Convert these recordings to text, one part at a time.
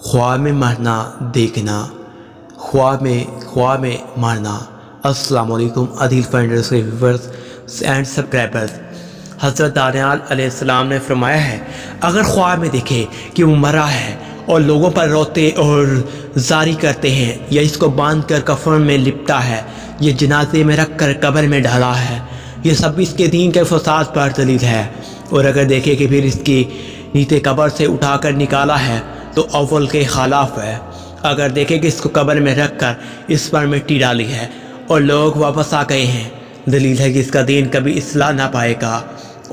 ख्वाब में मरना देखना, ख्वाब में मरना। अस्सलाम वालेकुम अदील फाइंडर्स के व्यूवर्स एंड सब्सक्राइबर्स। हज़रत दानियाल अलैहिस्सलाम ने फरमाया है, अगर ख्वाब में देखे कि वो मरा है और लोगों पर रोते और जारी करते हैं, या इसको बांध कर कफन में लिपटा है, ये जनाजे में रख कर कब्र में डाला है, ये सब इसके दीन के फसाद पर दलील है। और अगर देखे कि फिर इसकी नीचे कब्र से उठाकर निकाला है तो अव्वल के खिलाफ है। अगर देखे कि इसको कब्र में रख कर इस पर मिट्टी डाली है और लोग वापस आ गए हैं, दलील है कि इसका दीन कभी इस्लाह ना पाएगा।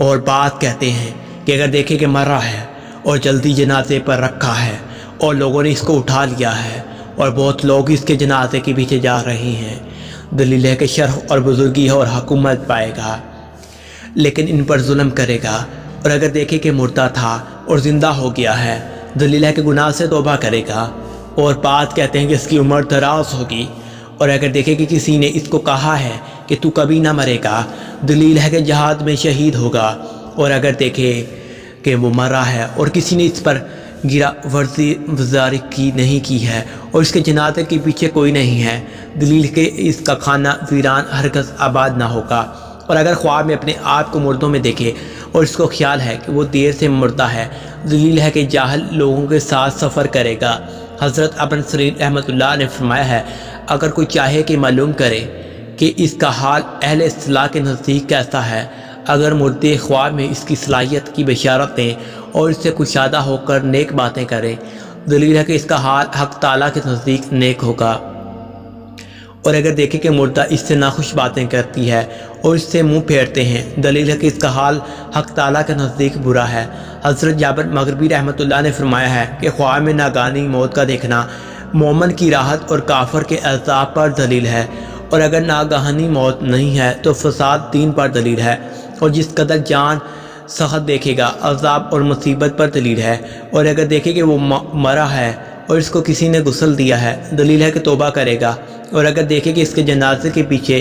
और बात कहते हैं कि अगर देखे कि मरा है और जल्दी जनाजे पर रखा है और लोगों ने इसको उठा लिया है और बहुत लोग इसके जनाजे के पीछे जा रहे हैं, दलील है कि शर्फ और बुजुर्गी और हुकूमत पाएगा, लेकिन इन पर जुल्म करेगा। और अगर देखे कि मुर्दा था और ज़िंदा हो गया है, दलील है कि गुनाह से तौबा करेगा। और बात कहते हैं कि इसकी उम्र दराज होगी। और अगर देखे कि किसी ने इसको कहा है कि तू कभी ना मरेगा, दलील है कि जहाद में शहीद होगा। और अगर देखे कि वो मरा है और किसी ने इस पर गिरा वजारी की नहीं की है और इसके जनाजे के पीछे कोई नहीं है, दलील के इसका खाना वीरान हरगज़ आबाद ना होगा। और अगर ख्वाब में अपने आप को मुर्दों में देखे और इसको ख्याल है कि वो देर से मुर्दा है, दलील है कि जाहिल लोगों के साथ सफ़र करेगा। हज़रत अबन सरीन रहमतुल्लाह ने फरमाया है, अगर कोई चाहे कि मालूम करे कि इसका हाल अहले इस्लाह के नज़दीक कैसा है, अगर मुर्दे ख्वाब में इसकी सलाहियत की बशारत दें और इससे कुशादा होकर नेक बातें करें, दलील है कि इसका हाल हक़ ताला के नज़दीक नेक होगा। और अगर देखें कि मुर्दा इससे नाखुश बातें करती है और इससे मुंह फेरते हैं, दलील है कि इसका हाल हक़ ताला के नज़दीक बुरा है। हज़रत जाबिर मग़रिबी रहमतुल्लाह ने फरमाया है कि ख्वाब में नागानी मौत का देखना मोमन की राहत और काफर के अज़ाब पर दलील है। और अगर नागानी मौत नहीं है तो फसाद दीन पर दलील है। और जिस कदर जान सख्त देखेगा अज़ाब और मुसीबत पर दलील है। और अगर देखे कि वो मरा है और इसको किसी ने गुस्ल दिया है, दलील है कि तौबा करेगा। और अगर देखे कि इसके जनाजे के पीछे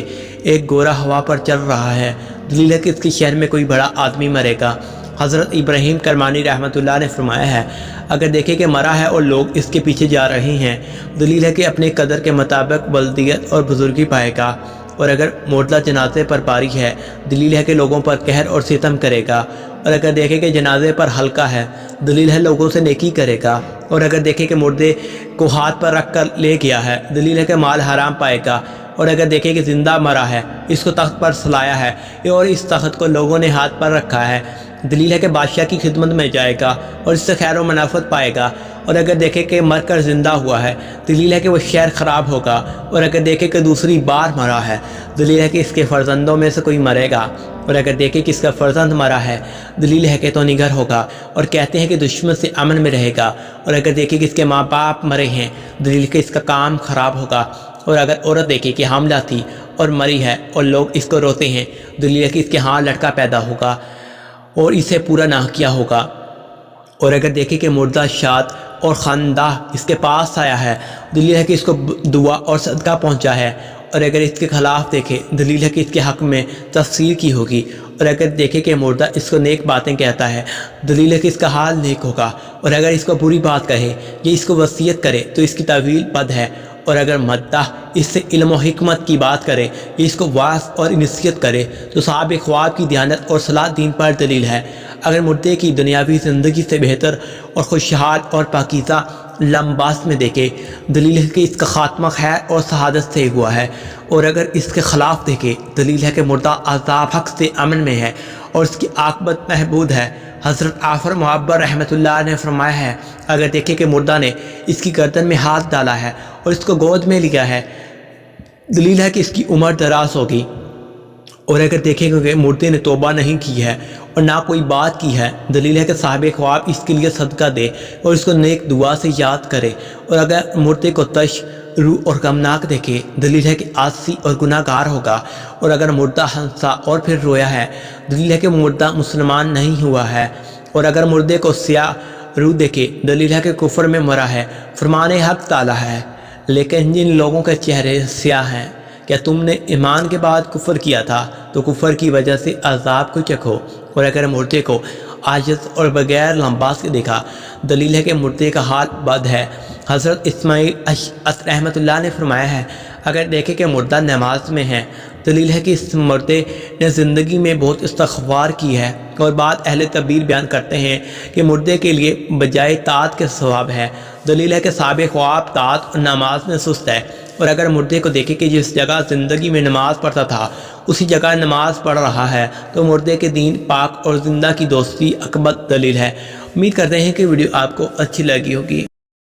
एक गोरा हवा पर चल रहा है, दलील है कि इसके शहर में कोई बड़ा आदमी मरेगा। हज़रत इब्राहीम करमानी रहमतुल्लाह ने फरमाया है, अगर देखे कि मरा है और लोग इसके पीछे जा रहे हैं, दलील है कि अपने कदर के मुताबिक बल्दियत और बुजुर्गी पाएगा। और अगर मुर्दा जनाजे पर पारी है, दलील है कि लोगों पर कहर और सितम करेगा। और अगर देखे कि जनाजे पर हल्का है, दलील है लोगों से नेकी करेगा। और अगर देखे कि मुर्दे को हाथ पर रख कर ले गया है, दलील है कि माल हराम पाएगा। और अगर देखे कि ज़िंदा मरा है, इसको तख्त पर सलाया है और इस तख्त को लोगों ने हाथ पर रखा है, दलील है कि बादशाह की खिदमत में जाएगा और इससे खैर व मनाफत पाएगा। और अगर देखे कि मर कर ज़िंदा हुआ है, दलील है कि वह शहर ख़राब होगा। और अगर देखे कि दूसरी बार मरा है, दलील है कि इसके फ़र्जंदों में से कोई मरेगा। और अगर देखे कि इसका फ़र्जंद मरा है, दलील है कि तो निगर होगा और कहते हैं कि दुश्मन से अमन में रहेगा। और अगर देखे कि इसके माँ बाप मरे हैं, दलील के इसका काम ख़राब होगा। और अगर औरत देखे कि हामला थी और मरी है और लोग इसको रोते हैं, दलील है कि इसके यहाँ लड़का पैदा होगा और इसे पूरा ना किया होगा। और अगर देखे कि मुर्दा शाद और ख़ानदाह इसके पास आया है, दलील है कि इसको दुआ और सदका पहुंचा है। और अगर इसके ख़िलाफ़ देखे, दलील है कि इसके हक़ में तफसीर की होगी। और अगर देखे कि मुर्दा इसको नेक बातें कहता है, दलील है कि इसका हाल नेक होगा। और अगर इसको बुरी बात कहे या इसको वसीयत करे तो इसकी तावील बद है। और अगर मद्दाह इससे इल्म और हिकमत की बात करे या इसको वास और नसीहत करे तो साहब ख्वाब की दियानत और सलाह दीन पर दलील है। अगर मुर्दे की दुनियावी ज़िंदगी से बेहतर और खुशहाल और पाकीज़ा लम्बास में देखे, दलील है कि इसका खात्मा खैर और शहादत से हुआ है। और अगर इसके ख़िलाफ़ देखे, दलील है कि मुर्दा अज़ाब हक़ से अमन में है और इसकी आक़िबत महबूद है। हज़रत आफ़र मुअब्बर रहमतुल्लाह ने फरमाया है, अगर देखे कि मुर्दा ने इसकी गर्दन में हाथ डाला है और इसको गोद में लिया है, दलील है कि इसकी उम्र दराज होगी। और अगर देखेंगे कि मुर्दे ने तौबा नहीं की है और ना कोई बात की है, दलील है कि साहिब ख्वाब इसके लिए सदका दे और इसको नेक दुआ से याद करे। और अगर मुर्दे को तश रूह और गमनाक देखे, दलील है कि आसी और गुनाहगार होगा। और अगर मुर्दा हंसा और फिर रोया है, दलील है कि मुर्दा मुसलमान नहीं हुआ है। और अगर मुर्दे को स्याह रूह देखे, दलील है कि कुफर में मरा है। फरमाने हक़ ताला है, लेकिन जिन लोगों के चेहरे स्याह हैं, क्या तुमने ईमान के बाद कुफर किया था तो कुफर की वजह से अजाब को चखो। और अगर मुर्दे को عاجز اور بغیر لباس کے دیکھا، دلیل ہے کہ مردے کا حال بد ہے۔ حضرت اسماعیل رحمۃ اللہ نے فرمایا ہے، اگر دیکھیں کہ مردہ نماز میں ہے، دلیل ہے کہ اس مردے نے زندگی میں بہت استغفار کی ہے۔ اور بعض اہل تبدیل بیان کرتے ہیں کہ مردے کے لیے بجائے طاعت کے ثواب ہے، دلیل ہے کہ صاحب خواب طاعت اور نماز میں سست ہے۔ اور اگر مردے کو دیکھیں کہ جس جگہ زندگی میں نماز پڑھتا تھا اسی جگہ نماز پڑھ رہا ہے، تو مردے کے دین پاک اور زندہ کی دوستی اکبر دلیل ہے۔ امید کرتے ہیں کہ ویڈیو آپ کو اچھی لگی ہوگی۔